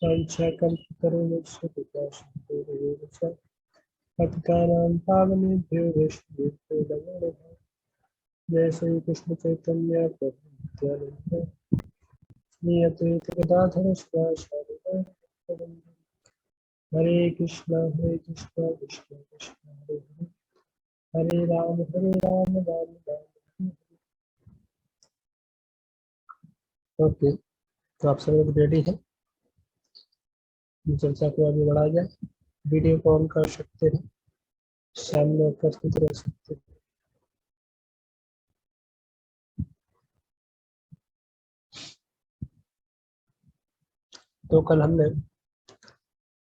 वाञ्छाकल्पतरुभ्यश्च कृपासिन्धुभ्यो पतितानां पावनेभ्यो वैष्णवेभ्यो नमो नमः। जय श्री कृष्ण चैतन्य प्रभु नित्यानंद श्री अद्वैत गदाधर शिवासादि गौरभक्तवृंद। हरे कृष्ण कृष्ण कृष्ण हरे हरे, हरे राम राम राम राम हरे हरे। ओके, तो आप सब लोग रेडी हैं? चर्चा को आगे बढ़ाया जाए। वीडियो को ऑन कर सकते हैं, सामने उपस्थित रह सकते हैं। तो कल हमने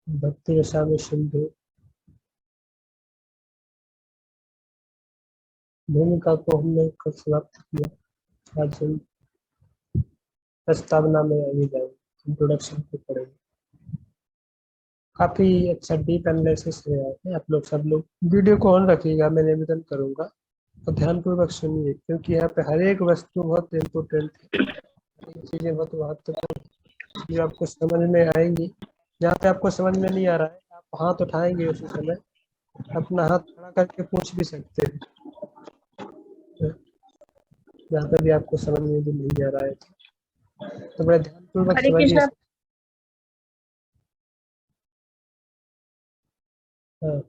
भक्ति रसायन सिंधु भूमिका को हमने कल समाप्त किया। आज हम प्रस्तावना में आगे जाएंगे, इंट्रोडक्शन को पढ़ेंगे। काफी अच्छा डीप एनालिसिस है यहाँ पे। आप लोग सब लोग वीडियो को ऑन रखिएगा, मैं निवेदन करूंगा और ध्यानपूर्वक सुनिए, क्योंकि यहाँ पे हर एक वस्तु बहुत इम्पोर्टेंट है, चीजें बहुत महत्वपूर्ण जो आपको समझ में आएंगी। जहाँ पे आपको समझ में नहीं आ रहा है, आप हाथ उठाएंगे उसी समय, अपना हाथ खड़ा करके पूछ भी सकते हैं। जहाँ पे भी आपको समझ में भी नहीं आ रहा है तो बड़े ध्यानपूर्वक हरे समझिए। कृष्णा। हाँ,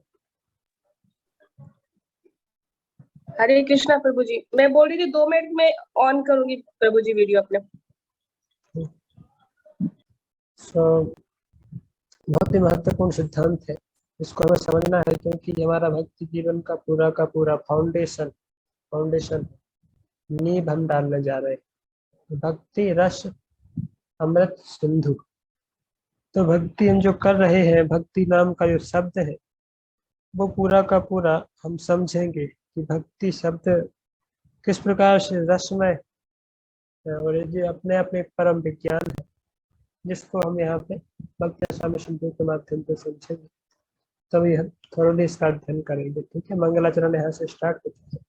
हरे कृष्णा प्रभु जी, मैं बोल रही थी 2 मिनट में ऑन करूंगी प्रभु जी वीडियो अपने। बहुत ही महत्वपूर्ण सिद्धांत है, इसको हमें समझना है, क्योंकि हमारा भक्ति जीवन का पूरा फाउंडेशन नींव हम डालने जा रहे हैं। भक्ति रस अमृत सिंधु। तो भक्ति हम जो कर रहे हैं, भक्ति नाम का जो शब्द है, वो पूरा का पूरा हम समझेंगे कि भक्ति शब्द किस प्रकार से रसमय है, और ये जो अपने आप में एक परम विज्ञान है, जिसको हम यहाँ पे भक्ति स्वामी सिंधु के माध्यम से समझेंगे, तभी हम थोड़ा इसका अध्ययन करेंगे। ठीक है, मंगलाचरण यहाँ से स्टार्ट होता है।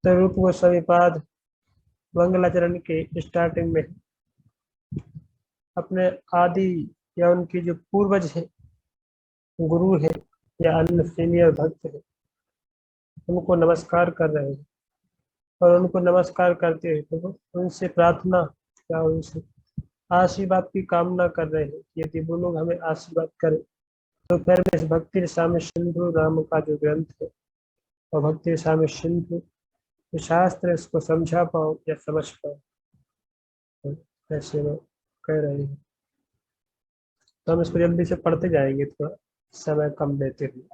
तो रूप गोस्वामी पाद मंगलाचरण के स्टार्टिंग में अपने आदि या उनकी जो पूर्वज है, गुरु है या अन्य सीनियर भक्त है, उनको नमस्कार कर रहे हैं। और उनको नमस्कार करते हैं तो उनसे प्रार्थना या उनसे आशीर्वाद की कामना कर रहे हैं कि यदि वो लोग हमें आशीर्वाद करें तो फिर मैं इस भक्ति रसायन सिंधु नाम का जो ग्रंथ है और भक्ति रसायन सिंधु शास्त्र, इसको समझा पाऊँ या समझ पाऊँ, तो ऐसे वो कह रहे हैं। तो हम इसको जल्दी से पढ़ते जाएंगे, थोड़ा समय कम लेते हुए।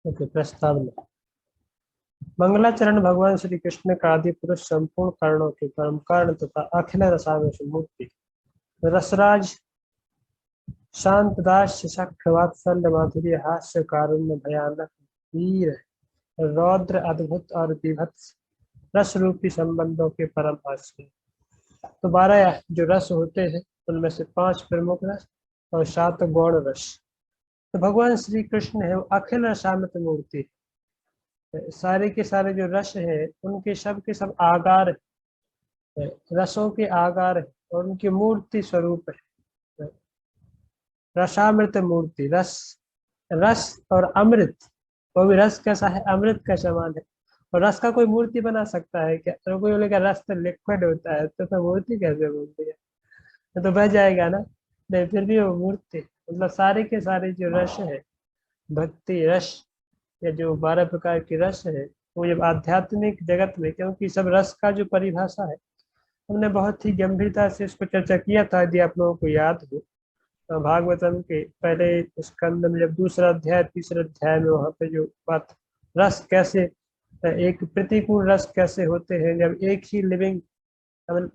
ओके, प्रस्तावना। मंगलाचरण भगवान श्री कृष्ण का आदि पुरुष, संपूर्ण कारणों के परम कारण तथा अखिल रसावेश मूर्ति, रसराज, शांत दास्य, शक्र, वात्सल्य, माधुर्य, हास्य, कारुण्य, भयानक, वीर, रौद्र, अद्भुत और विभत्स रस रूपी संबंधों के परम आश्रय। तो 12 जो रस होते हैं, उनमें से 5 प्रमुख रस और 7 गौण रस। तो भगवान श्री कृष्ण है वो अखिल रसामृत मूर्ति। सारे के सारे जो रस है, उनके सब के सब आगार है, रसों के आगार है, और उनकी मूर्ति स्वरूप है। रसामृत मूर्ति, रस रस और अमृत, वो भी रस कैसा है, अमृत का समान है। और रस का कोई मूर्ति बना सकता है क्या? तो कोई बोलेगा रस तो लिक्विड होता है, तो मूर्ति कैसे बोल दिया, तो बह जाएगा ना। नहीं, फिर भी वो मूर्ति, मतलब सारे के सारे जो रस है, भक्ति रस या जो 12 प्रकार की रस है, वो जब आध्यात्मिक जगत में, क्योंकि सब रस का जो परिभाषा है, हमने बहुत ही गंभीरता से इसको चर्चा किया था, यदि आप लोगों को याद हो। तो भागवतम के पहले स्कंद में जब दूसरा अध्याय तीसरा अध्याय में, वहाँ पे जो बात रस कैसे, एक प्रतिकूल रस कैसे होते हैं, जब एक ही लिविंग,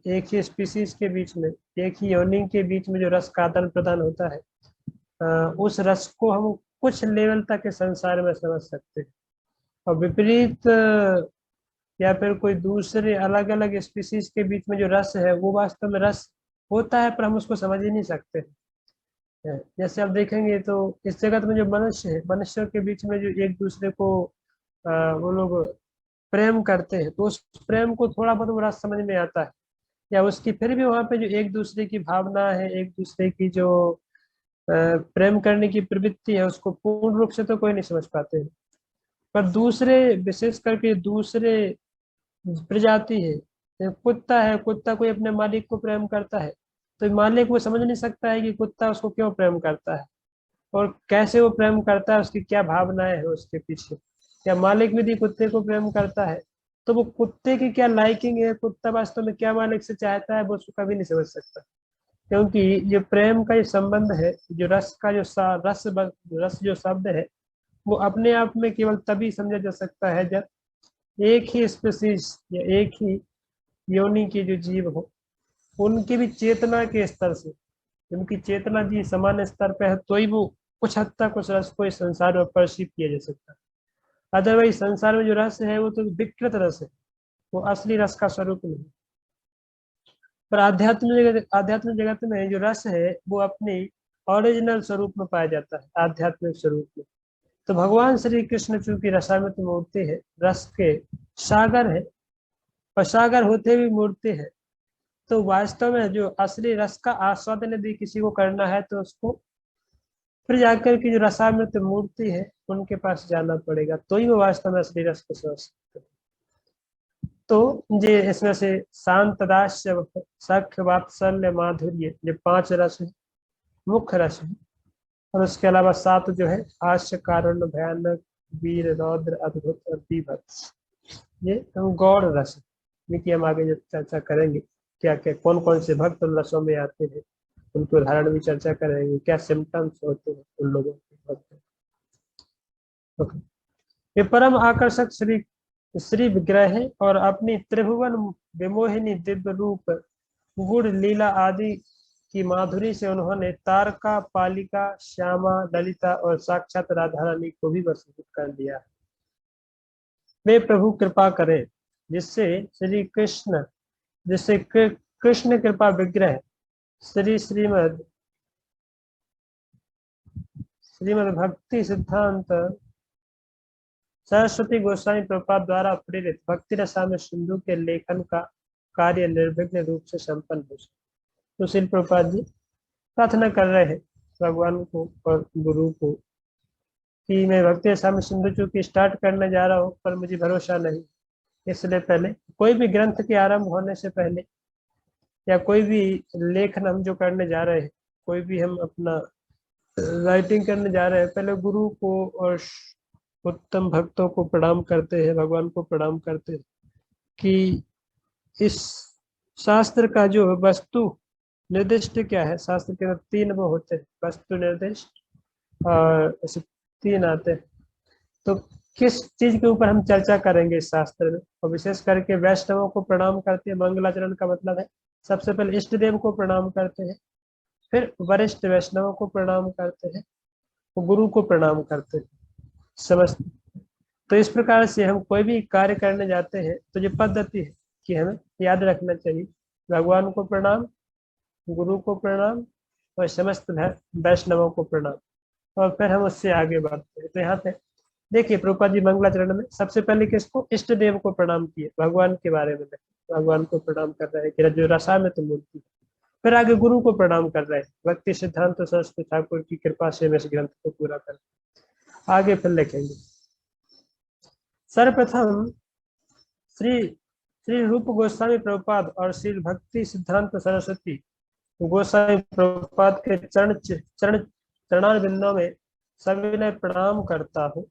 एक ही स्पीसीज के बीच में, एक ही योनि के बीच में जो रस का आदान प्रदान होता है, उस रस को हम कुछ लेवल तक के संसार में समझ सकते हैं, और विपरीत या फिर कोई दूसरे अलग अलग स्पीसीज के बीच में जो रस है वो वास्तव में रस होता है, पर हम उसको समझ ही नहीं सकते। जैसे आप देखेंगे तो इस जगत में जो मनुष्य है, मनुष्यों के बीच में जो एक दूसरे को वो लोग प्रेम करते हैं, तो उस प्रेम को थोड़ा बहुत वो रस समझ में आता है, या उसकी फिर भी वहाँ पे जो एक दूसरे की भावना है, एक दूसरे की जो प्रेम करने की प्रवृत्ति है, उसको पूर्ण रूप से तो कोई नहीं समझ पाते हैं। पर दूसरे, विशेष करके दूसरे प्रजाति है, कुत्ता है, कुत्ता कोई अपने मालिक को प्रेम करता है, तो मालिक वो समझ नहीं सकता है कि कुत्ता उसको क्यों प्रेम करता है और कैसे वो प्रेम करता है, उसकी क्या भावनाएं है उसके पीछे। या मालिक यदि कुत्ते को प्रेम करता है तो वो कुत्ते की क्या लाइकिंग है, कुत्ता वास्तव में क्या मालिक से चाहता है, वो उसको कभी नहीं समझ सकता। क्योंकि ये प्रेम का ये संबंध है, जो रस का जो रस जो शब्द है, वो अपने आप में केवल तभी समझा जा सकता है जब एक ही स्पीसीज या एक ही योनि के जो जीव हो, उनकी भी चेतना के स्तर से, उनकी चेतना भी समान स्तर पे है, तो ही वो कुछ हद तक उस रस को इस संसार में परसीव किया जा सकता है। अदरवाइज संसार में जो रस है वो तो विकृत रस है, वो असली रस का स्वरूप नहीं। पर आध्यात्मिक जगत में जो रस है वो अपनी ओरिजिनल स्वरूप में पाया जाता है, आध्यात्मिक स्वरूप में। तो भगवान श्री कृष्ण चूंकि रसामृत मूर्ति है, रस के सागर है, और सागर होते भी मूर्ति है, तो वास्तव में जो असली रस का आस्वादन यदि किसी को करना है तो उसको फिर जाकर की जो रसामृत मूर्ति है उनके पास जाना पड़ेगा, तो ही वो वास्तव में असली रस को समझ सकते हैं। तो ये इसमें से शांत, दास्य, सख्य, वात्सल्य, माधुर्य, ये 5 रस है, मुख्य रस है। और उसके अलावा 7 जो है, हास्य, कारुण्य, भयानक, वीर, रौद्र, अद्भुत और बीभत्स, ये हम गौड़ रस है। इनकी हम आगे जब चर्चा करेंगे, क्या क्या कौन कौन से भक्त उन रसों में आते हैं, उनके उदाहरण भी चर्चा करेंगे, क्या सिम्टम्स होते हैं उन लोगों के भक्त। ओके। ये परम आकर्षक श्री श्री विग्रह है, और अपनी त्रिभुवन विमोहिनी दिव्य रूप, गुण, लीला आदि की माधुरी से उन्होंने तारका, पालिका, श्यामा, ललिता और साक्षात राधा रानी को भी वशीभूत कर दिया। वे प्रभु कृपा करें जिससे श्री कृष्ण, जिससे कृष्ण कृपा विग्रह श्रीमद भक्ति सिद्धांत सरस्वती गोस्वामी प्रभुपाद द्वारा प्रेरित भक्ति रसामृत सिंधु के लेखन का कार्य निर्विघ्न रूप से संपन्न हो सके। तो श्री प्रभुपाद जी प्रार्थना कर रहे हैं भगवान को और गुरु को कि मैं भक्ति रसामृत सिंधु चूंकि स्टार्ट करने जा रहा हूँ, पर मुझे भरोसा नहीं, इसलिए पहले कोई भी ग्रंथ के आरंभ होने से पहले या कोई भी लेखन हम जो करने जा रहे हैं, कोई भी हम अपना राइटिंग करने जा रहे हैं, पहले गुरु को और उत्तम भक्तों को प्रणाम करते हैं, भगवान को प्रणाम करते हैं कि इस शास्त्र का जो वस्तु निर्दिष्ट क्या है। शास्त्र के 3 वो होते हैं, वस्तु निर्दिष्ट और ऐसे 3 आते हैं। तो किस चीज के ऊपर हम चर्चा करेंगे इस शास्त्र में, और विशेष करके वैष्णवों को प्रणाम करते हैं। मंगलाचरण का मतलब है सबसे पहले इष्ट देव को प्रणाम करते हैं, फिर वरिष्ठ वैष्णवों को प्रणाम करते हैं, गुरु को प्रणाम करते हैं, समझते। तो इस प्रकार से हम कोई भी कार्य करने जाते हैं तो ये पद्धति है कि हमें याद रखना चाहिए, भगवान को प्रणाम, गुरु को प्रणाम और समस्त वैष्णवों को प्रणाम, और फिर हम उससे आगे बढ़ते हैं। तो यहाँ पे देखिए प्रभुपाद जी मंगलाचरण में सबसे पहले किसको, इष्ट देव को प्रणाम किए, भगवान के बारे में भगवान को प्रणाम कर रहे हैं कि जो रसामृत मूर्ति। फिर आगे गुरु को प्रणाम कर रहे हैं, भक्ति सिद्धांत तो सरस्वती ठाकुर की कृपा से मैं इस ग्रंथ को पूरा कर। आगे फिर लिखेंगे। सर्वप्रथम श्री श्री रूप गोस्वामी प्रभुपाद और श्री भक्ति सिद्धांत सरस्वती गोस्वामी प्रभुपाद के चरणारविंदों में सविनय प्रणाम करता हूँ।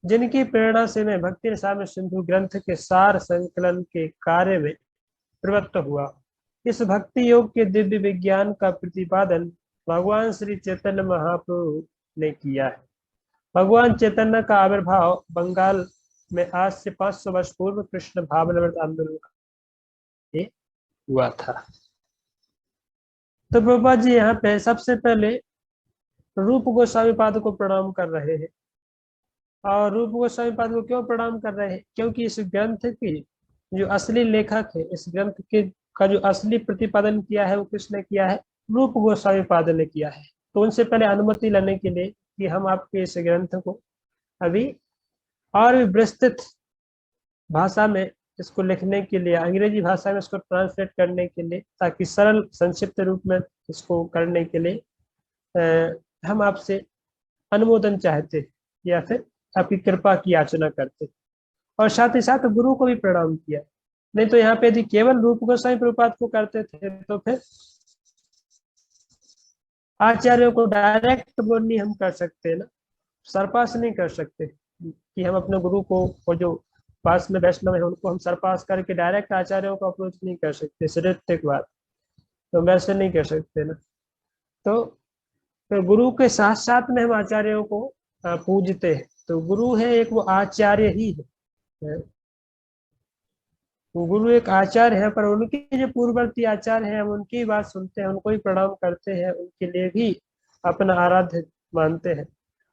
जिनकी प्रेरणा से मैं भक्ति रसामृत सिंधु ग्रंथ के सार संकलन के कार्य में प्रवृत्त हुआ। इस भक्ति योग के दिव्य विज्ञान का प्रतिपादन भगवान श्री चैतन्य महाप्रभु ने किया है। भगवान चैतन्य का आविर्भाव बंगाल में आज से 500 वर्ष पूर्व कृष्ण भावनामृत आंदोलन हुआ था। तो प्रभुपाद जी यहाँ पे सबसे पहले रूप गोस्वामी पाद को प्रणाम कर रहे हैं। और रूप गोस्वामी पाद को क्यों प्रणाम कर रहे हैं? क्योंकि इस ग्रंथ की जो असली लेखक है, इस ग्रंथ के का जो असली प्रतिपादन किया है वो किसने किया है? रूप गोस्वामी पाद ने किया है। तो उनसे पहले अनुमति लेने के लिए कि हम आपके इस ग्रंथ को अभी और भी विस्तृत भाषा में इसको लिखने के लिए, अंग्रेजी भाषा में इसको ट्रांसलेट करने के लिए, ताकि सरल संक्षिप्त रूप में इसको करने के लिए हम आपसे अनुमोदन चाहते या फिर आपकी कृपा की याचना करते। और साथ ही साथ गुरु को भी प्रणाम किया। नहीं तो यहाँ पे यदि केवल रूप गोस्वामी प्रभुपाद को करते थे तो फिर आचार्यों को डायरेक्ट बोलनी हम कर सकते हैं ना, सरपास नहीं कर सकते कि हम अपने गुरु को और जो पास में वैष्णव है उनको हम सरपास करके डायरेक्ट आचार्यों को अप्रोच नहीं कर सकते सिद्धांतिक बात, तो वैसे नहीं कर सकते ना। तो गुरु के साथ साथ में हम आचार्यों को पूजते हैं। तो गुरु है एक, वो आचार्य ही है। गुरु एक आचार्य है, पर उनके जो पूर्ववर्ती आचार्य हैं हम उनकी बात सुनते हैं, उनको ही प्रणाम करते हैं, उनके लिए भी अपना आराध्य मानते हैं,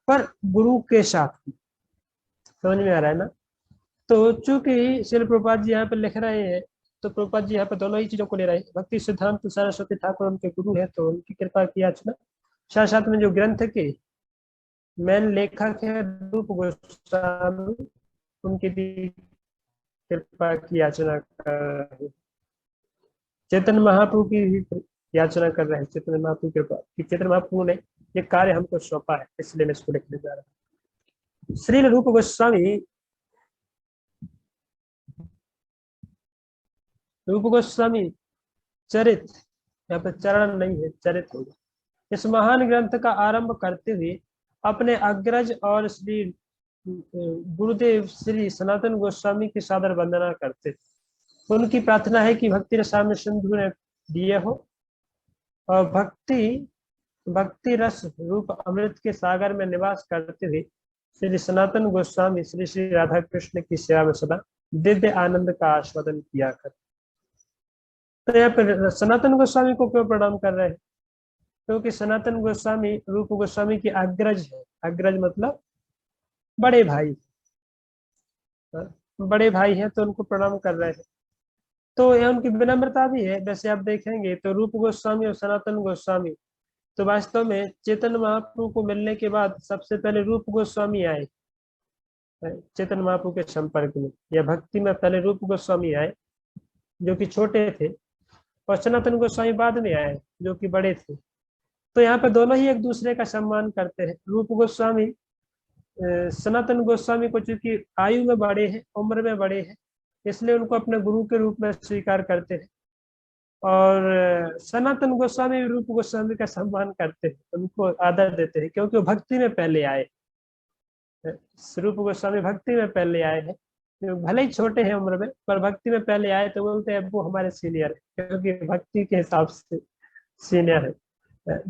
पर गुरु के साथ। समझ में आ रहा है ना? तो चूंकि श्रील प्रभुपाद जी यहाँ पे लिख रहे हैं, तो प्रभुपाद जी यहाँ पे दोनों ही चीजों को ले रहे हैं। भक्ति सिद्धांत सरस्वती ठाकुर उनके गुरु है, तो उनकी कृपा की याचना, साथ साथ में जो ग्रंथ के मेन लेखक है रूप गोस्वामी, उनकी भी कृपा की याचना कर रहे हैं। चैतन्य महाप्रभु की भी याचना कर रहे हैं, चैतन्य महाप्रभु की कृपा कि चैतन्य महाप्रभु ने ये कार्य हमको सौंपा है, इसलिए मैं इसको लिखने जा रहा हूँ। श्री रूप गोस्वामी, रूप गोस्वामी चरित, यहाँ पे चरण नहीं है, चरित होगा। इस महान ग्रंथ का आरंभ करते हुए अपने अग्रज और श्री गुरुदेव श्री सनातन गोस्वामी की सादर वंदना करते। उनकी प्रार्थना है कि भक्ति रसामृत सिंधु ने दिए हो और भक्ति रस रूप अमृत के सागर में निवास करते हुए श्री सनातन गोस्वामी श्री श्री राधा कृष्ण की सेवा में सदा दिव्य आनंद का आस्वादन किया कर। तो यहाँ पर सनातन गोस्वामी को क्यों प्रणाम कर रहे हैं? क्योंकि सनातन गोस्वामी रूप गोस्वामी की अग्रज है। अग्रज मतलब बड़े भाई, बड़े भाई है, तो उनको प्रणाम कर रहे हैं। तो यह उनकी विनम्रता भी है। वैसे आप देखेंगे तो रूप गोस्वामी और सनातन गोस्वामी तो वास्तव में चैतन्य महाप्रभु को मिलने के बाद सबसे पहले रूप गोस्वामी आए चैतन्य महाप्रभु के संपर्क में, या भक्ति में पहले रूप गोस्वामी आए जो कि छोटे थे, और सनातन गोस्वामी बाद में आए जो कि बड़े थे। तो यहाँ पे दोनों ही एक दूसरे का सम्मान करते हैं। रूप गोस्वामी सनातन गोस्वामी को चूंकि आयु में बड़े हैं, उम्र में बड़े हैं, इसलिए उनको अपने गुरु के रूप में स्वीकार करते हैं। और सनातन गोस्वामी रूप गोस्वामी का सम्मान करते हैं, उनको आदर देते हैं, क्योंकि वो भक्ति में पहले आए। रूप गोस्वामी भक्ति में पहले आए हैं, भले ही छोटे हैं उम्र में, पर भक्ति में पहले आए, तो बोलते हैं वो हमारे सीनियर है, क्योंकि भक्ति के हिसाब से सीनियर है।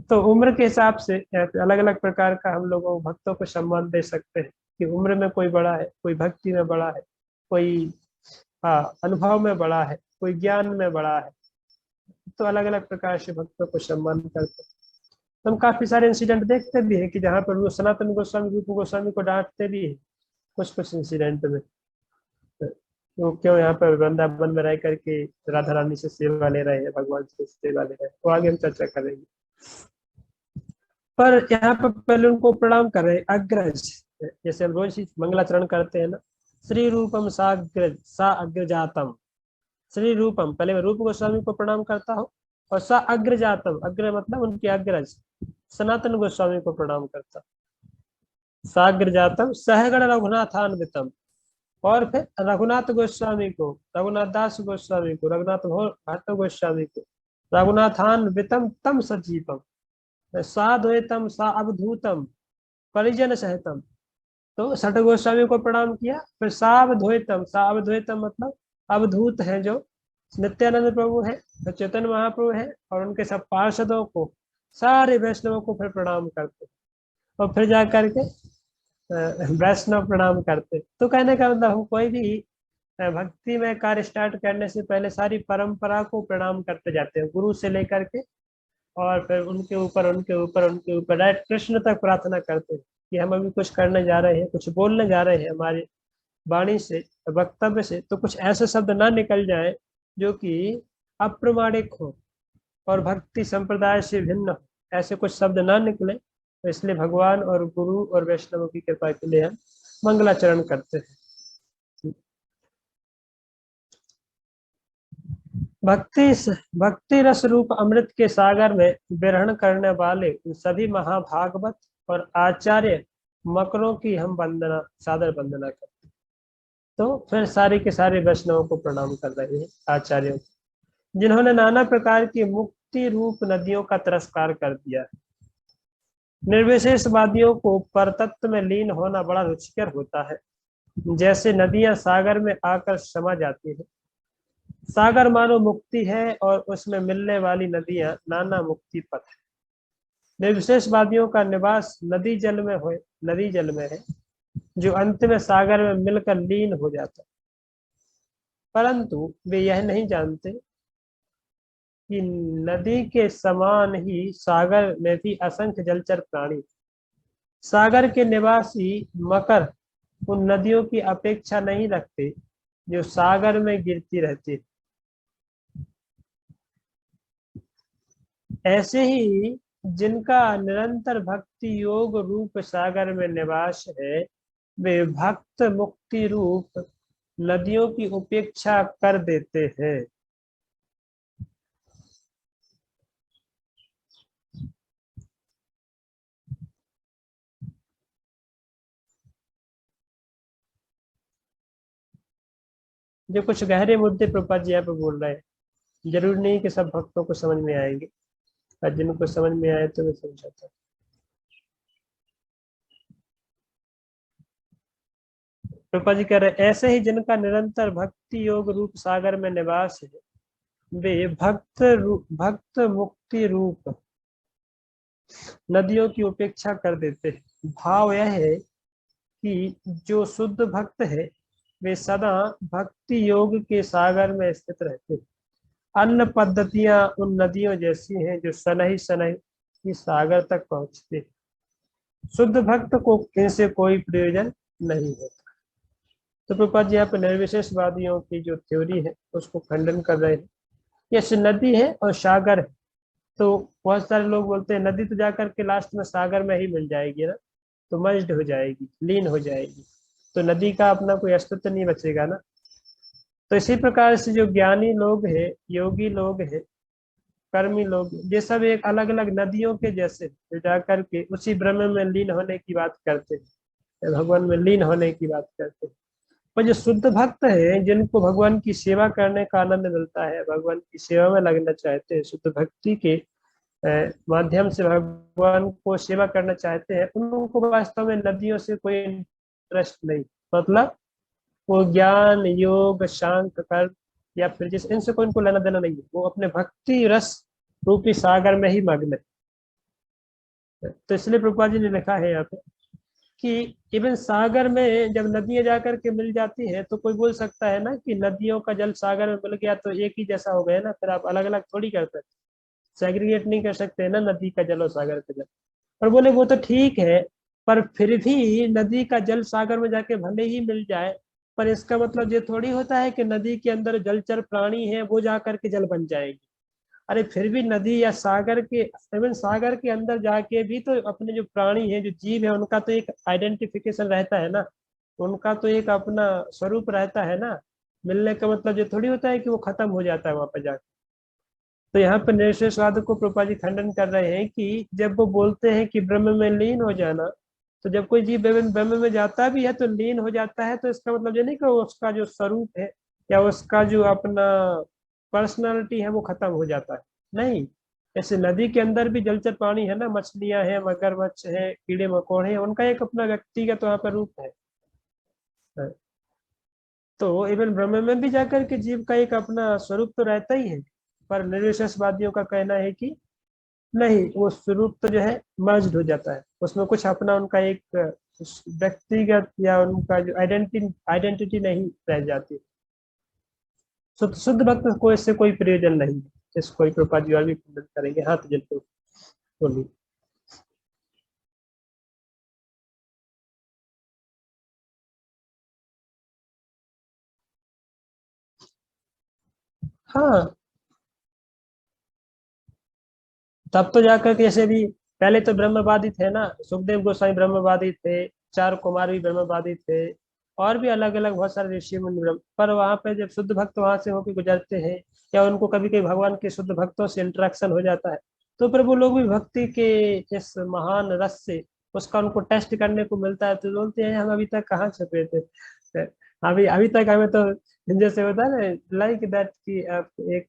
तो उम्र के हिसाब से अलग अलग प्रकार का हम लोगों भक्तों को सम्मान दे सकते हैं कि उम्र में कोई बड़ा है, कोई भक्ति में बड़ा है, कोई अनुभव में बड़ा है, कोई ज्ञान में बड़ा है। तो अलग अलग प्रकार से भक्तों को सम्मान करते हैं। तो हम काफी सारे इंसिडेंट देखते भी हैं कि जहाँ पर वो सनातन गोस्वामी रूप गोस्वामी को डांटते भी है कुछ कुछ इंसिडेंट में। तो क्यों यहाँ पर वृंदावन में रह करके राधा रानी से सेवा ले रहे हैं, भगवान से सेवा ले रहे हैं, तो आगे हम चर्चा करेंगे। पर यहाँ पर पहले उनको प्रणाम कर रहे हैं अग्रज, जैसे हम रोज ही मंगलाचरण करते हैं ना, श्री रूपम साग्रज सा अग्रजातम। श्री रूपम, पहले मैं रूप गोस्वामी को प्रणाम करता हूँ, और सा अग्रजातम, अग्र मतलब उनके अग्रज सनातन गोस्वामी को प्रणाम करता। साग्रजातम सहगण रघुनाथान्वितम, और फिर रघुनाथ गोस्वामी को, रघुनाथ दास गोस्वामी को, रघुनाथ भट्ट गोस्वामी को, रघुनाथान्वितम तम सजीवम साद्वैतम सा अवधूतम परिजन सहितम। तो छठ गोस्वामी को प्रणाम किया। फिर सावधोतम, सावधोतम मतलब अवधूत है जो नित्यानंद प्रभु है, तो चैतन्य महाप्रभु है, और उनके सब पार्षदों को, सारे वैष्णवों को फिर प्रणाम करते, और फिर जा करके वैष्णव प्रणाम करते। तो कहने का मतलब हम कोई भी भक्ति में कार्य स्टार्ट करने से पहले सारी परंपरा को प्रणाम करते जाते हैं, गुरु से लेकर के और फिर उनके ऊपर डायरेक्ट कृष्ण तक प्रार्थना करते हैं कि हम अभी कुछ करने जा रहे हैं, कुछ बोलने जा रहे हैं, हमारी वाणी से, वक्तव्य से तो कुछ ऐसे शब्द ना निकल जाए जो कि अप्रामाणिक हो और भक्ति संप्रदाय से भिन्न हो, ऐसे कुछ शब्द ना निकले। तो इसलिए भगवान और गुरु और वैष्णवों की कृपा के लिए हम मंगलाचरण करते हैं। भक्ति रस रूप अमृत के सागर में विहरण करने वाले उन सभी महाभागवत और आचार्य मकरों की हम सादर वंदना करते हैं। तो फिर सारे के सारे वैष्णवों को प्रणाम कर रहे हैं, आचार्यों को, जिन्होंने नाना प्रकार की मुक्ति रूप नदियों का तिरस्कार कर दिया है। निर्विशेषवादियों को परतत्व में लीन होना बड़ा रुचिकर होता है। जैसे नदियां सागर में आकर समा जाती है। सागर मानो मुक्ति है और उसमें मिलने वाली नदियां नाना मुक्ति पथ है। निर्विशेषवादियों का निवास नदी जल में है, जो अंत में सागर में मिलकर लीन हो जाता है। परंतु वे यह नहीं जानते कि नदी के समान ही सागर में भी असंख्य जलचर प्राणी। सागर के निवासी मकर उन नदियों की अपेक्षा नहीं रखते जो सागर में गिरती रहती। ऐसे ही जिनका निरंतर भक्ति योग रूप सागर में निवास है, वे भक्त मुक्ति रूप नदियों की उपेक्षा कर देते हैं। जो कुछ गहरे मुद्दे प्रभुपाद जी यहाँ पे बोल रहे हैं, जरूरी नहीं कि सब भक्तों को समझ में आएंगे, और जिनको समझ में आए तो वे समझाता है। प्रभुपाद जी कह रहे हैं, ऐसे ही जिनका निरंतर भक्ति योग रूप सागर में निवास है, वे भक्त मुक्ति रूप नदियों की उपेक्षा कर देते हैं। भाव यह है कि जो शुद्ध भक्त है वे सदा भक्ति योग के सागर में स्थित रहते हैं। अन्य पद्धतियां उन नदियों जैसी हैं जो सनही सनही सागर तक पहुंचते हैं। शुद्ध भक्त को इनसे कोई प्रयोजन नहीं होता। तो प्रभुपाद जी यहाँ पे निर्विशेषवादियों की जो थ्योरी है उसको खंडन कर रहे हैं। ये नदी है और सागर है, तो बहुत सारे लोग बोलते हैं नदी तो जाकर के लास्ट में सागर में ही मिल जाएगी ना, तो मर्ज्ड हो जाएगी, लीन हो जाएगी, तो नदी का अपना कोई अस्तित्व नहीं बचेगा ना। तो इसी प्रकार से जो ज्ञानी लोग हैं, योगी लोग हैं, कर्मी लोग, ये सब एक अलग अलग नदियों के जैसे जो जाकर के उसी ब्रह्म में लीन होने की बात करते हैं, भगवान में लीन होने की बात करते हैं। पर जो शुद्ध भक्त है, जिनको भगवान की सेवा करने का आनंद मिलता है, भगवान की सेवा में लगना चाहते हैं, शुद्ध भक्ति के माध्यम से भगवान को सेवा करना चाहते हैं, उनको वास्तव में नदियों से कोई इंटरेस्ट नहीं। मतलब वो ज्ञान योग शांत कर्म या फिर जिस इनसे कोई इनको लेना देना नहीं है, वो अपने भक्ति रस रूपी सागर में ही मग्न है। तो इसलिए प्रभुपाद जी ने लिखा है यहाँ पे कि इवन सागर में जब नदियां जाकर के मिल जाती हैं तो कोई बोल सकता है ना कि नदियों का जल सागर में मिल गया तो एक ही जैसा हो गया ना, फिर आप अलग अलग थोड़ी कर सकते, सेग्रीगेट नहीं कर सकते ना नदी का जल और सागर का जल। और बोले वो तो ठीक है, पर फिर भी नदी का जल सागर में जाके भले ही मिल जाए, पर इसका मतलब ये थोड़ी होता है कि नदी के अंदर जलचर प्राणी है वो जाकर के जल बन जाएगी। अरे फिर भी नदी या सागर के, इवन सागर के अंदर जाके भी तो अपने जो प्राणी है, जो जीव है, उनका तो एक आइडेंटिफिकेशन रहता है ना, उनका तो एक अपना स्वरूप रहता है ना। मिलने का मतलब ये थोड़ी होता है कि वो खत्म हो जाता है वहां पर जाकर। तो यहाँ पर निश्चयवाद को प्रभुपाद जी खंडन कर रहे हैं कि जब वो बोलते हैं कि ब्रह्म में लीन हो जाना, तो जब कोई जीव ब्रह्म में जाता भी है तो लीन हो जाता है, तो इसका मतलब ये नहीं कि उसका जो स्वरूप है या उसका जो अपना पर्सनालिटी है वो खत्म हो जाता है, नहीं। ऐसे नदी के अंदर भी जलचर प्राणी है ना, मछलियां हैं, मगरमच्छ है, कीड़े मकोड़े हैं, उनका एक अपना व्यक्तिगत वहां पर रूप है। तो इवन ब्रह्म में भी जाकर के जीव का एक अपना स्वरूप तो रहता ही है, पर निर्विशेषवादियों का कहना है कि नहीं, वो स्वरूप तो जो है मर्ज्ड हो जाता है, उसमें कुछ अपना उनका एक व्यक्तिगत या उनका जो आइडेंटिटी नहीं रह जाती। शुद्ध भक्त को इससे कोई प्रयोजन नहीं। इसको ही प्रभुपाद जी और भी खंडन करेंगे। हाँ तो जल्दी बोलिए। हाँ तब तो जाकर के जैसे भी पहले तो ब्रह्मवादी थे ना, सुखदेव गोस्वामी ब्रह्मवादी थे, चार कुमार भी ब्रह्मवादी थे, और भी अलग अलग बहुत सारे ऋषि मुनि पर वहां पे जब शुद्ध भक्त वहां से होकर गुजरते हैं या उनको कभी कभी भगवान के शुद्ध भक्तों से इंटरेक्शन हो जाता है, तो फिर वो लोग भी भक्ति के इस महान रस से उसका उनको टेस्ट करने को मिलता है, तो बोलते हैं हम अभी तक कहाँ छुपे थे, अभी अभी तक हमें तो जैसे होता है ना लाइक दैट कि आप एक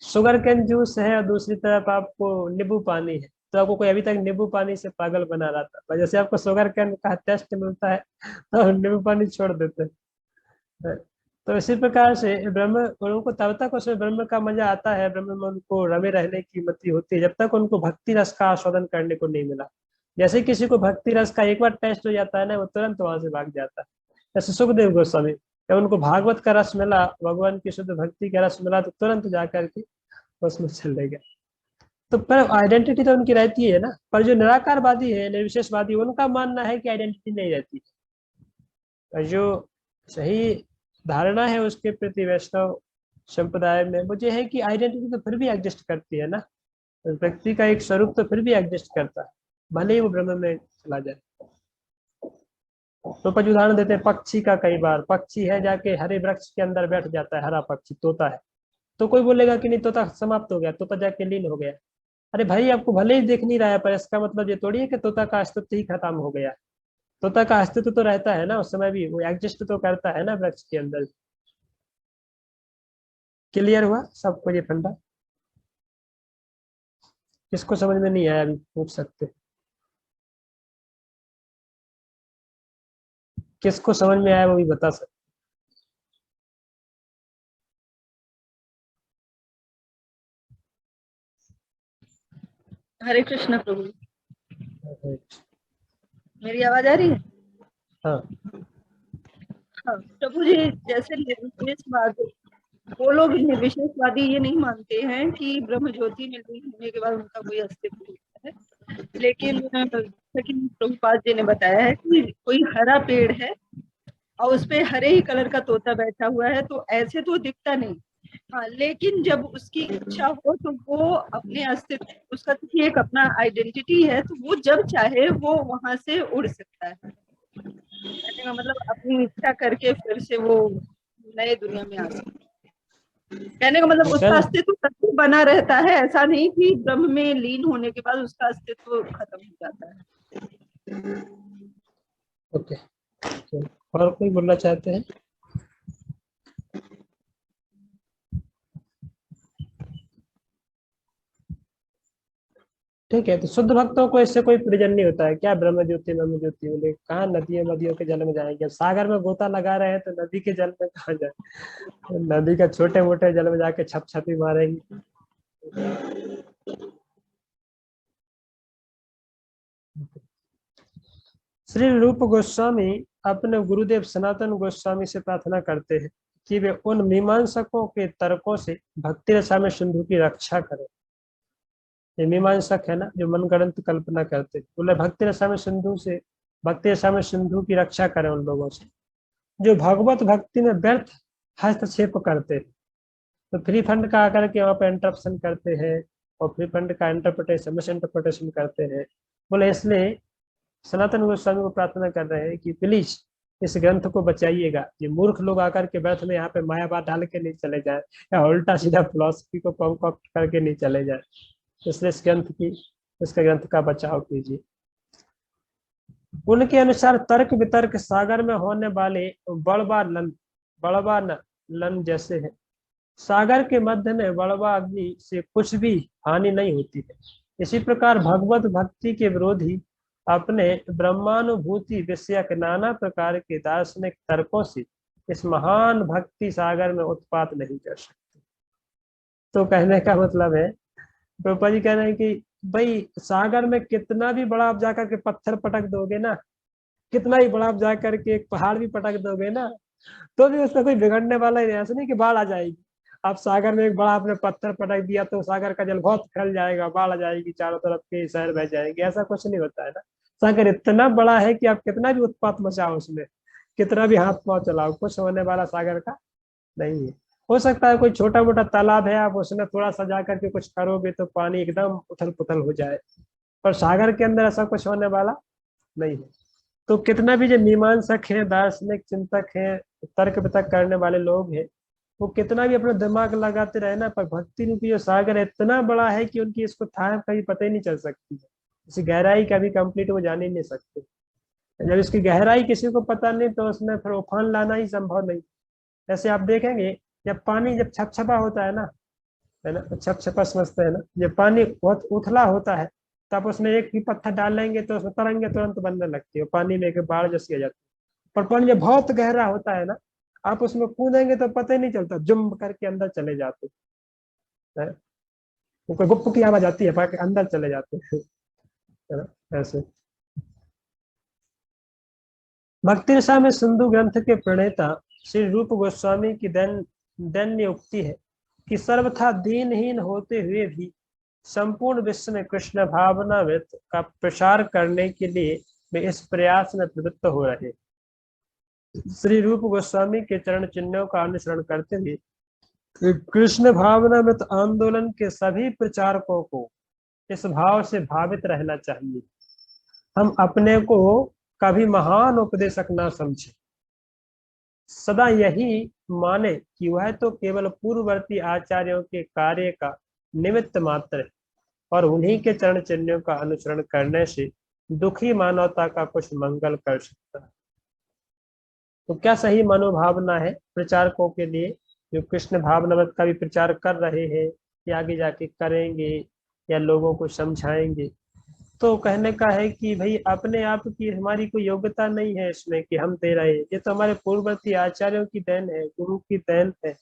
शुगर कैन जूस है और दूसरी तरफ आपको नींबू पानी है, तो आपको कोई अभी तक नींबू पानी से पागल बना रहा था, पर जैसे आपको शुगर कैन का टेस्ट मिलता है तो नींबू पानी छोड़ देते हैं। तो इसी प्रकार से ब्रह्म उनको तब तक उसमें ब्रह्म का मजा आता है, ब्रह्म में उनको रमे रहने की मति होती है जब तक उनको भक्ति रस का आस्वादन करने को नहीं मिला। जैसे किसी को भक्ति रस का एक बार टेस्ट हो जाता है ना, वो तुरंत वहां से भाग जाता है। जैसे सुखदेव गोस्वामी, जब उनको भागवत का रस मिला, भगवान की शुद्ध भक्ति का रस मिला, तो तुरंत जाकर के उसमें चले गए। तो पर आइडेंटिटी तो उनकी रहती है ना, पर जो निराकारवादी है, निर्विशेषवादी, उनका मानना है कि आइडेंटिटी नहीं रहती। और जो सही धारणा है उसके प्रति वैष्णव संप्रदाय में मुझे है कि आइडेंटिटी तो फिर भी एग्जिस्ट करती है ना, व्यक्ति का एक स्वरूप तो फिर भी एग्जिस्ट करता है, भले ही वो ब्रह्म में चला जाए। तो कुछ उदाहरण देते हैं पक्षी का। कई बार पक्षी है जाके हरे वृक्ष के अंदर बैठ जाता है, हरा पक्षी तोता है, तो कोई बोलेगा कि नहीं तोता समाप्त हो गया, तोता जाके लीन हो गया। अरे भाई आपको भले ही देख नहीं रहा है, पर इसका मतलब ये थोड़ी है कि तोता का अस्तित्व ही खत्म हो गया। तोता का अस्तित्व तो रहता है ना, उस समय भी वो एग्जिस्ट तो करता है ना वृक्ष के अंदर। क्लियर हुआ सबको ये फंडा? किसको समझ में नहीं आया अभी पूछ सकते, किसको समझ में आया वो भी बता सकते। हरे कृष्ण प्रभु। मेरी आवाज आ रही है? हाँ हाँ प्रभु जी, जैसे निर्विशेषवाद, वो लोग निर्विशेषवादी ये नहीं मानते हैं कि ब्रह्म ज्योति में लीन होने के बाद उनका कोई अस्तित्व होता है, लेकिन जैसा कि प्रभुपाद जी ने बताया है कि कोई हरा पेड़ है और उस पे हरे ही कलर का तोता बैठा हुआ है, तो ऐसे तो दिखता नहीं। हाँ, लेकिन जब उसकी इच्छा हो तो वो अपने अस्तित्व, उसका तो एक अपना आइडेंटिटी है, तो वो जब चाहे वो वहां से उड़ सकता है। कहने का मतलब अपनी इच्छा करके फिर से वो नए दुनिया में आ सकता है। कहने का मतलब उसका अस्तित्व तब बना रहता है, ऐसा नहीं कि ब्रह्म में लीन होने के बाद उसका अस्तित्व खत्म हो जाता है। ओके, और कोई बोलना चाहते हैं? ठीक है, तो शुद्ध भक्तों को इससे कोई प्रयोजन नहीं होता है क्या? ब्रह्म ज्योति बोले कहाँ नदियों नदियों के जल में जाएंगे? सागर में गोता लगा रहे हैं तो नदी के जल में कहाँ जाए? तो नदी का छोटे मोटे जल में जाके छप छपी मारेंगे। श्री रूप गोस्वामी अपने गुरुदेव सनातन गोस्वामी से प्रार्थना करते हैं कि वे उन मीमांसकों के तर्कों से भक्ति रसायन सिंधु की रक्षा करें। ये मीमांसक है ना जो मनगढ़ंत कल्पना करते, बोले भक्ति रसायन सिंधु से, भक्ति रसायन सिंधु की रक्षा करें उन लोगों से जो भगवत भक्ति में व्यर्थ हस्तक्षेप करते हैं। तो फ्री फंड का आकर के वहाँ पे इंटरप्शन करते हैं और फ्री फंड का इंटरप्रिटेशन मिस इंटरप्रिटेशन करते हैं। बोले इसलिए सनातन गोस्वामी को प्रार्थना कर रहे हैं कि प्लीज इस ग्रंथ को बचाइएगा, ये मूर्ख लोग आकर के व्यर्थ में यहाँ पे मायावाद डाल के नहीं चले जाए या उल्टा सीधा फिलॉसफी को कॉन्कॉक्ट करके नहीं चले जाए। इसलिए इसके ग्रंथ का बचाव कीजिए। उनके अनुसार तर्क वितर्क सागर में होने वाले बड़वा लन जैसे है। सागर के मध्य में बड़वा अग्नि से कुछ भी हानि नहीं होती है। इसी प्रकार भगवत भक्ति के विरोधी अपने ब्रह्मानुभूति विषयक नाना प्रकार के दार्शनिक तर्कों से इस महान भक्ति सागर में उत्पात नहीं कर सकते। तो कहने का मतलब है, प्रभुपाद जी कह रहे हैं कि भाई सागर में कितना भी बड़ा आप जाकर के पत्थर पटक दोगे ना, कितना ही बड़ा आप जाकर के एक पहाड़ भी पटक दोगे ना, तो भी उसमें कोई बिगड़ने वाला ही नहीं। ऐसा नहीं कि बाढ़ आ जाएगी आप सागर में एक बड़ा आपने पत्थर पटक दिया तो सागर का जल बहुत फैल जाएगा, बाढ़ आ जाएगी, चारों तरफ के शहर बह जाएंगे, ऐसा कुछ नहीं होता है ना। सागर इतना बड़ा है कि आप कितना भी उत्पात मचाओ उसमें, कितना भी हाथ पांव चलाओ, कुछ होने वाला सागर का नहीं है। हो सकता है कोई छोटा मोटा तालाब है, आप उसमें थोड़ा सजा करके कुछ करोगे तो पानी एकदम उथल पुथल हो जाए, पर सागर के अंदर ऐसा कुछ होने वाला नहीं है। तो कितना भी जो मीमांसक है, दार्शनिक चिंतक है, तर्क वितर्क करने वाले लोग हैं, वो कितना भी अपना दिमाग लगाते रहे ना, पर भक्ति रूपी जो सागर है इतना बड़ा है कि उनकी इसको था कभी पता ही नहीं चल सकती है। इसकी गहराई कभी कंप्लीट वो जान ही नहीं सकते। जब इसकी गहराई किसी को पता नहीं तो उसमें फिर उफान लाना ही संभव नहीं। जैसे आप देखेंगे जब पानी जब छपछपा होता है ना, छपछपा समझते हैं ना, जब पानी बहुत उथला होता है तो आप उसमें एक भी पत्थर डालेंगे तो उसमें तरंगे तुरंत बनने लगती है, पानी में एक बाढ़ जैसी आ जाती है। पर पानी जब बहुत गहरा होता है ना, आप उसमें कूदेंगे तो पता ही नहीं चलता, जुम करके अंदर चले जाते हैं, कोई गुप्प की आवाज आती है पर अंदर चले जाते हैं, है ना ऐसे। भक्ति रसा में सिंधु ग्रंथ के प्रणेता श्री रूप गोस्वामी की दैन्य उक्ति है कि सर्वथा दीनहीन होते हुए भी संपूर्ण विश्व में कृष्ण भावनामृत का प्रसार करने के लिए वे इस प्रयास में प्रवृत्त हो रहे। श्री रूप गोस्वामी के चरण चिन्हों का अनुसरण करते हुए कृष्ण भावनामृत आंदोलन के सभी प्रचारकों को इस भाव से भावित रहना चाहिए, हम अपने को कभी महान उपदेशक ना समझे, सदा यही माने कि वह तो केवल पूर्ववर्ती आचार्यों के कार्य का निमित्त मात्र है और उन्हीं के चरण चिन्हों का अनुसरण करने से दुखी मानवता का कुछ मंगल कर सकता है। तो क्या सही मनोभावना है प्रचारकों के लिए जो कृष्ण भावनामृत का भी प्रचार कर रहे हैं कि आगे जाके करेंगे या लोगों को समझाएंगे? तो कहने का है कि भाई अपने आप की हमारी कोई योग्यता नहीं है इसमें कि हम दे रहे हैं, ये तो हमारे पूर्ववर्ती आचार्यों की देन है, गुरु की देन है,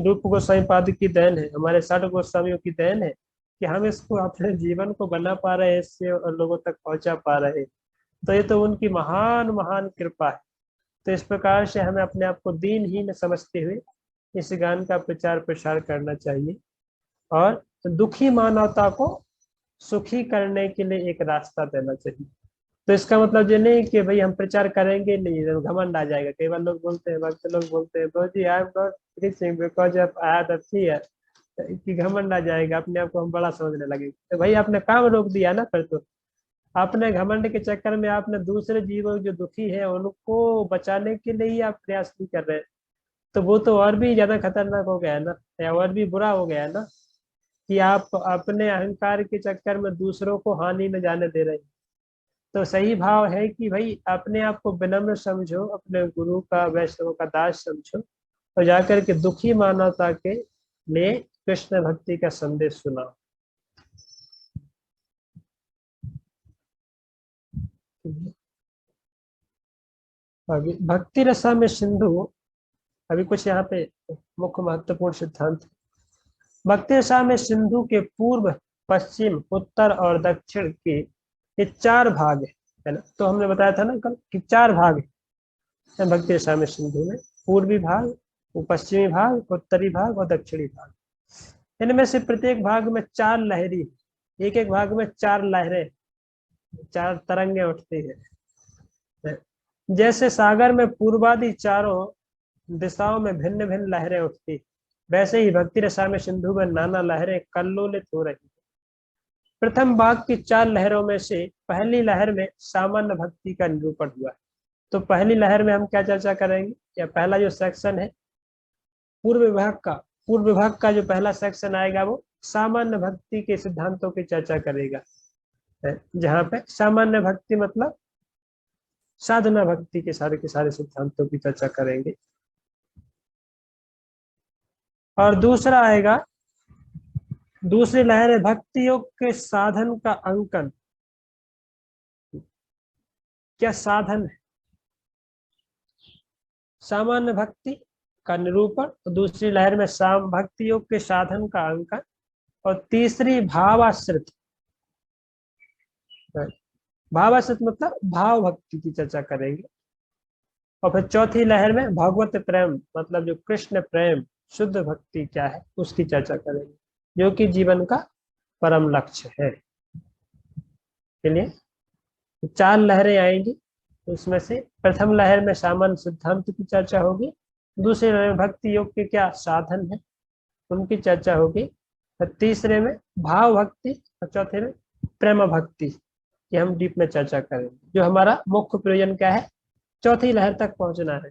रूप गोस्वामी पाद की देन है, हमारे षट गोस्वामियों की देन है कि हम इसको अपने जीवन को बना पा रहे हैं, इससे और लोगों तक पहुंचा पा रहे हैं। तो ये तो उनकी महान महान कृपा है। तो इस प्रकार से हमें अपने आप को दीनहीन समझते हुए इस ज्ञान का प्रचार प्रसार करना चाहिए और दुखी मानवता को सुखी करने के लिए एक रास्ता देना चाहिए। तो इसका मतलब ये नहीं कि भाई हम प्रचार करेंगे नहीं, घमंड आ जाएगा। कई बार लोग बोलते हैं, भक्त लोग बोलते हैं, bro ji I am not preaching because of I have the fear, कि घमंड आ जाएगा, अपने आप को हम बड़ा समझने लगेंगे। तो भाई आपने काम रोक दिया ना, फिर तो अपने घमंड के चक्कर में आपने दूसरे जीवों जो दुखी है उनको बचाने के लिए ही आप प्रयास नहीं कर रहे, तो वो तो और भी ज्यादा खतरनाक हो गया है ना, या और भी बुरा हो गया है ना, कि आप अपने अहंकार के चक्कर में दूसरों को हानि न जाने दे रहे हैं। तो सही भाव है कि भाई अपने आप को विनम्र समझो, अपने गुरु का वैष्णव का दास समझो और जाकर के दुखी मानवता के लिए कृष्ण भक्ति का संदेश सुनाओ। अभी भक्ति रसा में सिंधु, अभी कुछ यहाँ पे मुख्य महत्वपूर्ण सिद्धांत। भक्ति रसा में सिंधु के पूर्व, पश्चिम, उत्तर और दक्षिण के ये 4 भाग है ना। तो हमने बताया था ना कल कि 4 भाग है भक्ति रसा में सिंधु में, पूर्वी भाग, पश्चिमी भाग, उत्तरी भाग और दक्षिणी भाग। इनमें से प्रत्येक भाग में 4 लहरी, एक एक भाग में 4 लहरें, 4 तरंगे उठती है। जैसे सागर में पूर्वादि चारों दिशाओं में भिन्न भिन्न लहरें उठती, वैसे ही भक्ति रसा में सिंधु में नाना लहरें कल्लोलित हो रही। प्रथम भाग की 4 लहरों में से पहली लहर में सामान्य भक्ति का निरूपण हुआ। तो पहली लहर में हम क्या चर्चा करेंगे, या पहला जो सेक्शन है पूर्व विभाग का जो पहला सेक्शन आएगा वो सामान्य भक्ति के सिद्धांतों की चर्चा करेगा, जहाँ पे सामान्य भक्ति मतलब साधना भक्ति के सारे सिद्धांतों की चर्चा करेंगे। और दूसरा आएगा, दूसरी लहर है भक्ति योग के साधन का अंकन, क्या साधन है, सामान्य भक्ति का निरूपण। और दूसरी लहर में भक्ति योग के साधन का अंकन। और तीसरी भावाश्रित, भावाश्रित मतलब भाव भक्ति की चर्चा करेंगे। और फिर चौथी लहर में भगवत प्रेम मतलब जो कृष्ण प्रेम शुद्ध भक्ति क्या है उसकी चर्चा करेंगे, जो कि जीवन का परम लक्ष्य है। चलिए, 4 लहरें आएंगी, उसमें से प्रथम लहर में सामान्य सिद्धांत की चर्चा होगी, दूसरे लहर में भक्ति योग के क्या साधन है उनकी चर्चा होगी, और तीसरे में भाव भक्ति, और चौथे में प्रेम भक्ति की हम डीप में चर्चा करेंगे। जो हमारा मुख्य प्रयोजन क्या है, चौथी लहर तक पहुंचना है।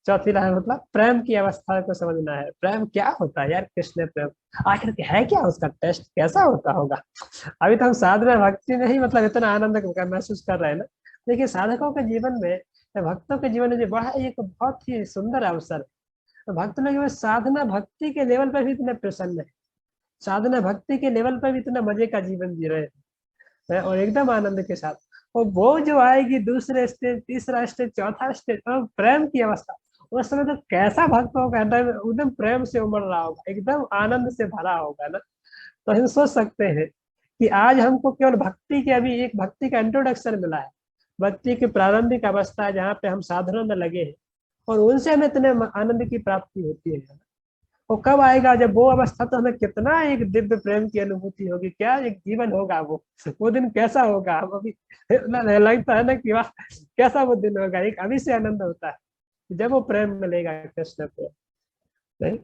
चौथी लहर मतलब प्रेम की अवस्था को समझना है। प्रेम क्या होता है यार, कृष्ण प्रेम आखिर है क्या, उसका टेस्ट कैसा होता होगा। अभी तो हम साधना भक्ति में ही मतलब इतना आनंद महसूस कर रहे हैं ना। देखिए, साधकों के जीवन में, भक्तों के जीवन में जो बड़ा एक बहुत ही सुंदर अवसर है। तो भक्त लोग साधना भक्ति के लेवल पर भी इतने प्रसन्न है, साधना भक्ति के लेवल पर भी इतना मजे का जीवन जी रहे हैं, और एकदम आनंद के साथ। और वो जो आएगी दूसरे स्टेज, तीसरा स्टेज, चौथा स्टेज, और प्रेम की अवस्था, उस समय तो कैसा भक्तों का हृदय में एकदम प्रेम से उमड़ रहा होगा, एकदम आनंद से भरा होगा ना। तो हम सोच सकते हैं कि आज हमको केवल भक्ति के, अभी एक भक्ति का इंट्रोडक्शन मिला है, भक्ति की प्रारंभिक अवस्था है जहाँ पे हम साधनों में लगे हैं, और उनसे हमें इतने आनंद की प्राप्ति होती है। वो कब आएगा, जब वो अवस्था, तो हमें कितना एक दिव्य प्रेम की अनुभूति होगी, क्या एक जीवन होगा वो दिन कैसा होगा। हम अभी लगता है ना कि वाह कैसा वो दिन होगा, एक अभी से आनंद होता है जब वो प्रेम मिलेगा कृष्ण को, नहीं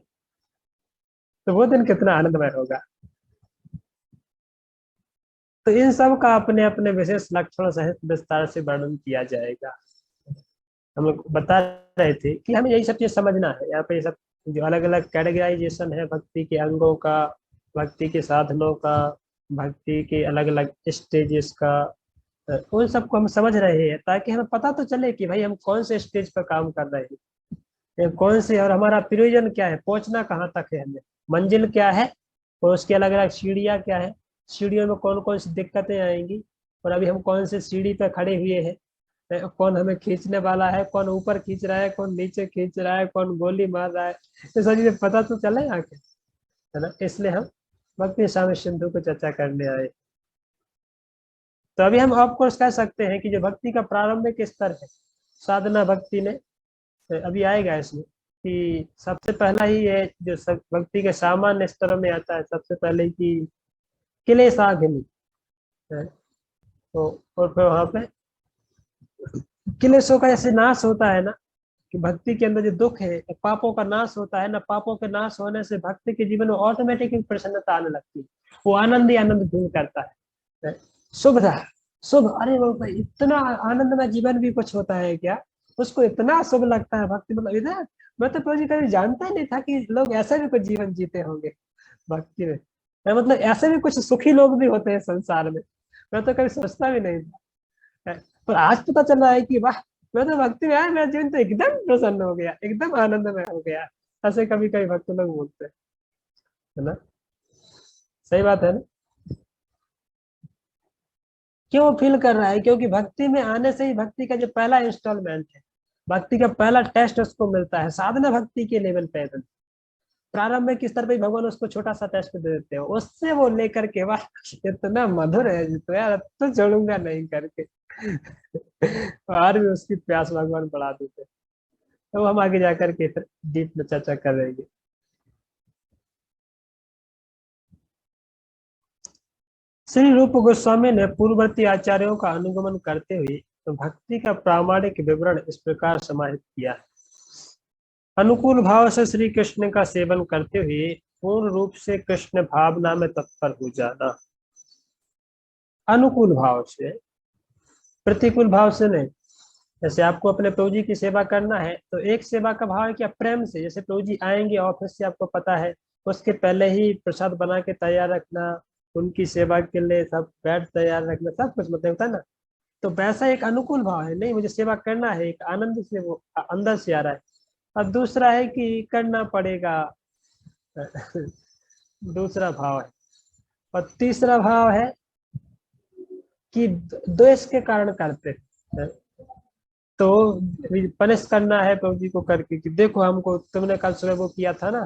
तो वो दिन कितना आनंदमय होगा। तो इन सब का अपने अपने विशेष लक्षणों सहित विस्तार से वर्णन किया जाएगा। हम लोग बता रहे थे कि हमें यही सब चीज समझना है। यहाँ पे ये सब जो अलग अलग कैटेगराइजेशन है भक्ति के अंगों का, भक्ति के साधनों का, भक्ति के अलग अलग स्टेजेस का, उन सबको हम समझ रहे हैं ताकि हमें पता तो चले कि भाई हम कौन से स्टेज पर काम कर रहे हैं, कौन से, और हमारा प्रयोजन क्या है, पहुंचना कहाँ तक है, हमें मंजिल क्या है, और उसकी अलग अलग सीढ़ियाँ क्या है, सीढ़ियों में कौन कौन सी दिक्कतें आएंगी, और अभी हम कौन से सीढ़ी पर खड़े हुए हैं, कौन हमें खींचने वाला है, कौन ऊपर खींच रहा है, कौन नीचे खींच रहा है, कौन गोली मार रहा है, ये सब चीजें पता तो चले आके, है ना। इसलिए हम भक्ति स्वामी सिंधु को चर्चा करने आए। तो अभी हम ऑफकोर्स कह सकते हैं कि जो भक्ति का प्रारंभिक स्तर है साधना भक्ति ने, अभी आएगा इसमें कि सबसे पहला ही है जो सब भक्ति के सामान्य स्तरों में आता है, सबसे पहले की क्लेशाग्नि है। तो और फिर वहां पे क्लेशों का जैसे नाश होता है ना, कि भक्ति के अंदर जो दुख है, पापों का नाश होता है ना, पापों के नाश होने से भक्ति के जीवन में ऑटोमेटिक प्रसन्नता आने लगती है, वो आनंद ही आनंद फील करता है। शुभदा शुभ, अरे वो इतना आनंदमय जीवन भी कुछ होता है क्या, उसको इतना शुभ लगता है भक्ति, मतलब इधर मैं तो कभी जानता ही नहीं था कि लोग ऐसे भी कुछ जीवन जीते होंगे भक्ति में। मतलब ऐसे भी कुछ सुखी लोग भी होते हैं संसार में, मैं तो कभी सोचता भी नहीं था, पर आज पता चल रहा है कि वाह, मैं तो भक्ति में आया, मेरा जीवन तो एकदम प्रसन्न हो गया, एकदम आनंदमय हो गया। ऐसे कभी कभी भक्त लोग बोलते हैं, है ना, सही बात है ना। क्यों फील कर रहा है, क्योंकि भक्ति में आने से ही भक्ति का जो पहला इंस्टॉलमेंट है, भक्ति का पहला टेस्ट उसको मिलता है साधना भक्ति के लेवल पे। प्रारंभिक स्तर पे भगवान उसको छोटा सा टेस्ट दे देते हो, उससे वो लेकर के वाह इतना मधुर है तो यार अब तो छोड़ूंगा नहीं करके और भी उसकी प्यास भगवान बढ़ा देते। तो हम आगे जाकर के फिर डीप में चर्चा करेंगे। श्री रूप गोस्वामी ने पूर्ववर्ती आचार्यों का अनुगमन करते हुए तो भक्ति का प्रामाणिक विवरण इस प्रकार समाहित किया है। अनुकूल भाव से श्री कृष्ण का सेवन करते हुए पूर्ण रूप से कृष्ण भावना में तत्पर हो जाना। अनुकूल भाव से, प्रतिकूल भाव से नहीं। जैसे आपको अपने प्रभु जी की सेवा करना है तो एक सेवा का भाव है कि आप प्रेम से, जैसे प्रभु जी आएंगे ऑफिस से, आपको पता है उसके पहले ही प्रसाद बना के तैयार रखना, उनकी सेवा के लिए सब बैठ तैयार रखना, सब कुछ मतलब होता है ना। तो वैसा एक अनुकूल भाव है, नहीं मुझे सेवा करना है, एक आनंद से वो अंदर से आ रहा है। और दूसरा है कि करना पड़ेगा दूसरा भाव है। और तीसरा भाव है कि द्वेष के कारण करते हैं, तो पनिश करना है प्रभु जी को करके कि देखो हमको तुमने कल सुबह वो किया था ना,